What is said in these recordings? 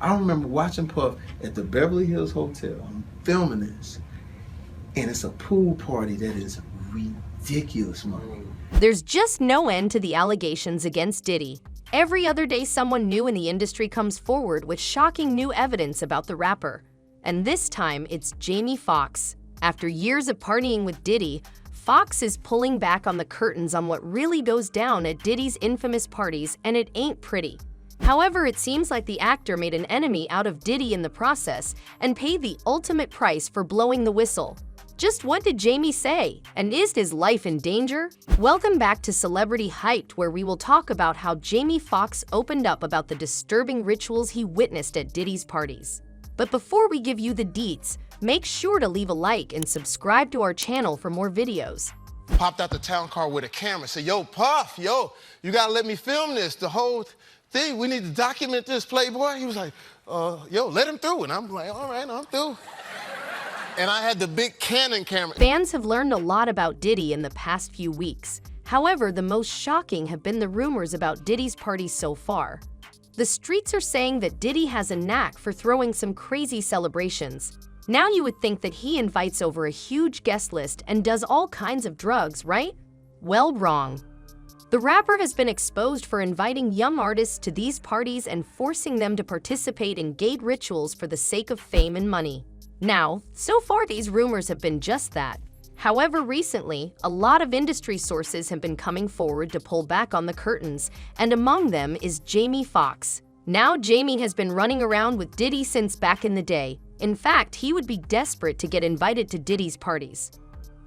I remember watching Puff at the Beverly Hills Hotel. I'm filming this, and it's a pool party that is ridiculous, man. There's just no end to the allegations against Diddy. Every other day, someone new in the industry comes forward with shocking new evidence about the rapper. And this time, it's Jamie Foxx. After years of partying with Diddy, Foxx is pulling back on the curtains on what really goes down at Diddy's infamous parties, and it ain't pretty. However, it seems like the actor made an enemy out of Diddy in the process and paid the ultimate price for blowing the whistle. Just what did Jamie say? And is his life in danger? Welcome back to Celebrity Hyped, where we will talk about how Jamie Foxx opened up about the disturbing rituals he witnessed at Diddy's parties. But before we give you the deets, make sure to leave a like and subscribe to our channel for more videos. Popped out the town car with a camera, said, yo, Puff, yo, you gotta let me film this, the whole thing. We need to document this, Playboy. He was like, yo, let him through. And I'm like, all right, I'm through. And I had the big Canon camera. Fans have learned a lot about Diddy in the past few weeks. However, the most shocking have been the rumors about Diddy's parties so far. The streets are saying that Diddy has a knack for throwing some crazy celebrations. Now you would think that he invites over a huge guest list and does all kinds of drugs, right? Well, wrong. The rapper has been exposed for inviting young artists to these parties and forcing them to participate in gay rituals for the sake of fame and money. Now, so far these rumors have been just that. However, recently, a lot of industry sources have been coming forward to pull back on the curtains, and among them is Jamie Foxx. Now, Jamie has been running around with Diddy since back in the day. In fact, he would be desperate to get invited to Diddy's parties.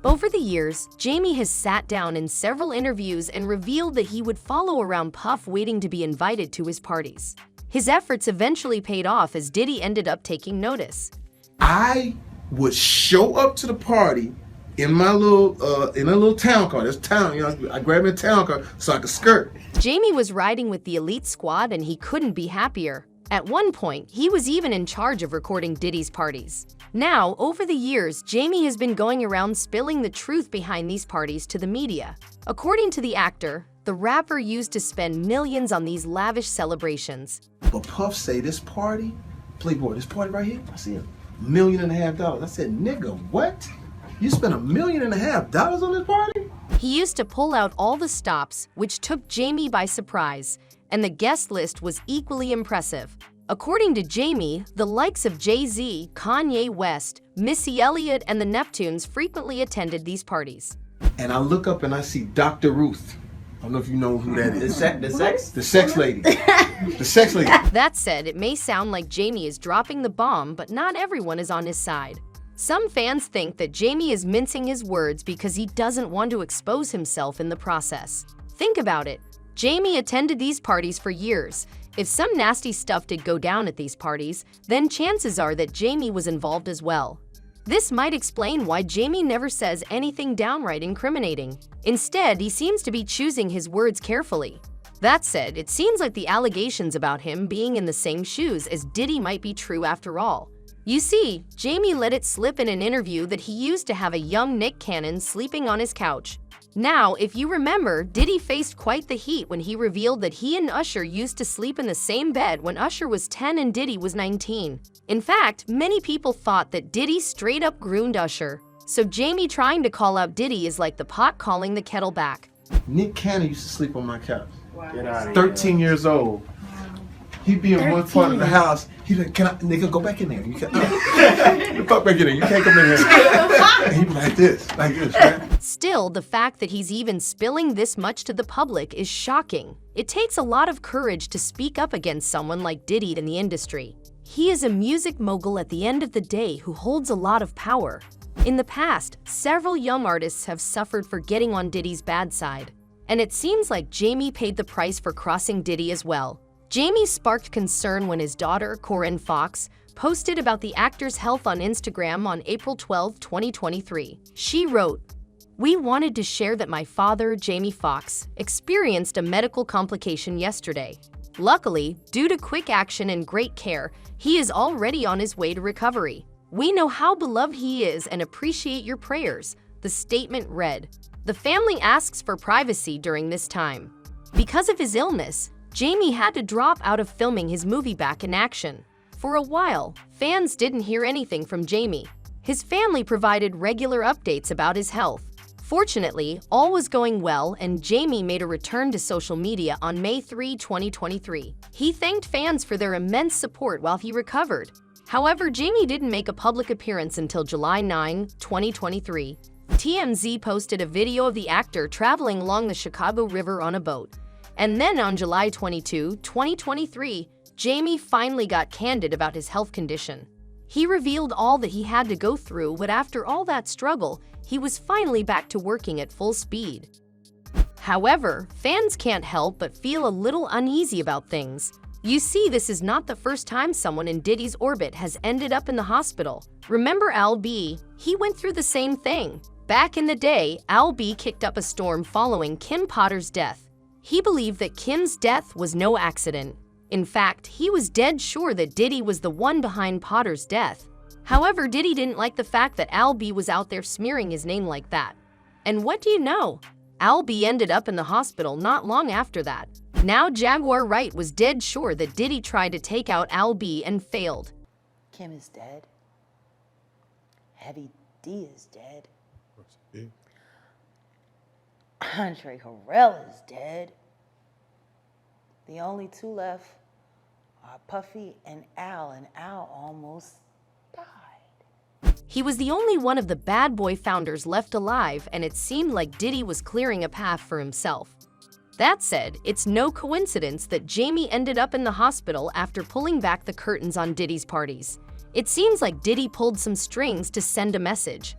Over the years, Jamie has sat down in several interviews and revealed that he would follow around Puff waiting to be invited to his parties. His efforts eventually paid off as Diddy ended up taking notice. I would show up to the party in my little town car. This town, you know, I grabbed me a town car so I could skirt. Jamie was riding with the elite squad and he couldn't be happier. At one point, he was even in charge of recording Diddy's parties. Now, over the years, Jamie has been going around spilling the truth behind these parties to the media. According to the actor, the rapper used to spend millions on these lavish celebrations. But Puff say this party, Playboy, this party right here, I see $1.5 million. I said, nigga, what? You spent $1.5 million on this party? He used to pull out all the stops, which took Jamie by surprise, and the guest list was equally impressive. According to Jamie, the likes of Jay-Z, Kanye West, Missy Elliott, and the Neptunes frequently attended these parties. And I look up and I see Dr. Ruth. I don't know if you know who that is. The sex lady. The sex lady. That said, it may sound like Jamie is dropping the bomb, but not everyone is on his side. Some fans think that Jamie is mincing his words because he doesn't want to expose himself in the process. Think about it. Jamie attended these parties for years. If some nasty stuff did go down at these parties, then chances are that Jamie was involved as well. This might explain why Jamie never says anything downright incriminating. Instead, he seems to be choosing his words carefully. That said, it seems like the allegations about him being in the same shoes as Diddy might be true after all. You see, Jamie let it slip in an interview that he used to have a young Nick Cannon sleeping on his couch. Now, if you remember, Diddy faced quite the heat when he revealed that he and Usher used to sleep in the same bed when Usher was 10 and Diddy was 19. In fact, many people thought that Diddy straight up groomed Usher. So Jamie trying to call out Diddy is like the pot calling the kettle back. Nick Cannon used to sleep on my couch. Wow. Get out of 13 years old. He'd be in one part of the house. He'd be like, can I, nigga, go back in there. You can't, fuck back in there. You can't come in here. And he'd be like this, right? Still, the fact that he's even spilling this much to the public is shocking. It takes a lot of courage to speak up against someone like Diddy in the industry. He is a music mogul at the end of the day who holds a lot of power. In the past, several young artists have suffered for getting on Diddy's bad side. And it seems like Jamie paid the price for crossing Diddy as well. Jamie sparked concern when his daughter, Corinne Foxx, posted about the actor's health on Instagram on April 12, 2023. She wrote, "We wanted to share that my father, Jamie Foxx, experienced a medical complication yesterday. Luckily, due to quick action and great care, he is already on his way to recovery. We know how beloved he is and appreciate your prayers," the statement read. The family asks for privacy during this time. Because of his illness, Jamie had to drop out of filming his movie Back in Action. For a while, fans didn't hear anything from Jamie. His family provided regular updates about his health. Fortunately, all was going well and Jamie made a return to social media on May 3, 2023. He thanked fans for their immense support while he recovered. However, Jamie didn't make a public appearance until July 9, 2023. TMZ posted a video of the actor traveling along the Chicago River on a boat. And then on July 22, 2023, Jamie finally got candid about his health condition. He revealed all that he had to go through, but after all that struggle, he was finally back to working at full speed. However, fans can't help but feel a little uneasy about things. You see, this is not the first time someone in Diddy's orbit has ended up in the hospital. Remember Al B? He went through the same thing. Back in the day, Al B kicked up a storm following Kim Potter's death. He believed that Kim's death was no accident. In fact, he was dead sure that Diddy was the one behind Potter's death. However, Diddy didn't like the fact that Al B was out there smearing his name like that. And what do you know? Al B ended up in the hospital not long after that. Now Jaguar Wright was dead sure that Diddy tried to take out Al B and failed. Kim is dead. Heavy D is dead. Andre Harrell is dead. The only two left are Puffy and Al almost died. He was the only one of the Bad Boy founders left alive, and it seemed like Diddy was clearing a path for himself. That said, it's no coincidence that Jamie ended up in the hospital after pulling back the curtains on Diddy's parties. It seems like Diddy pulled some strings to send a message.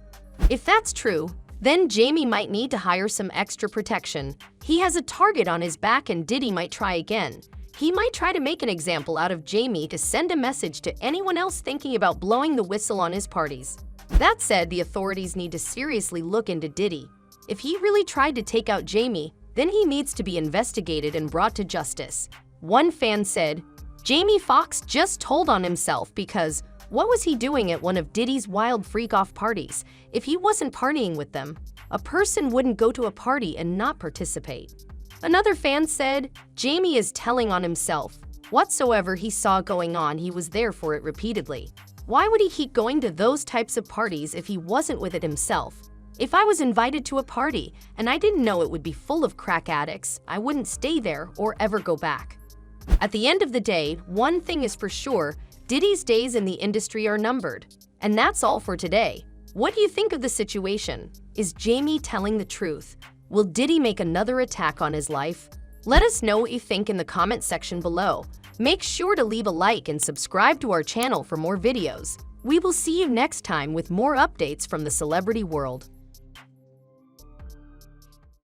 If that's true, then Jamie might need to hire some extra protection. He has a target on his back and Diddy might try again. He might try to make an example out of Jamie to send a message to anyone else thinking about blowing the whistle on his parties. That said, the authorities need to seriously look into Diddy. If he really tried to take out Jamie, then he needs to be investigated and brought to justice. One fan said, Jamie Foxx just told on himself because what was he doing at one of Diddy's wild freak-off parties? If he wasn't partying with them, a person wouldn't go to a party and not participate. Another fan said, Jamie is telling on himself. Whatsoever he saw going on, he was there for it repeatedly. Why would he keep going to those types of parties if he wasn't with it himself? If I was invited to a party and I didn't know it would be full of crack addicts, I wouldn't stay there or ever go back. At the end of the day, one thing is for sure, Diddy's days in the industry are numbered. And that's all for today. What do you think of the situation? Is Jamie telling the truth? Will Diddy make another attack on his life? Let us know what you think in the comment section below. Make sure to leave a like and subscribe to our channel for more videos. We will see you next time with more updates from the celebrity world.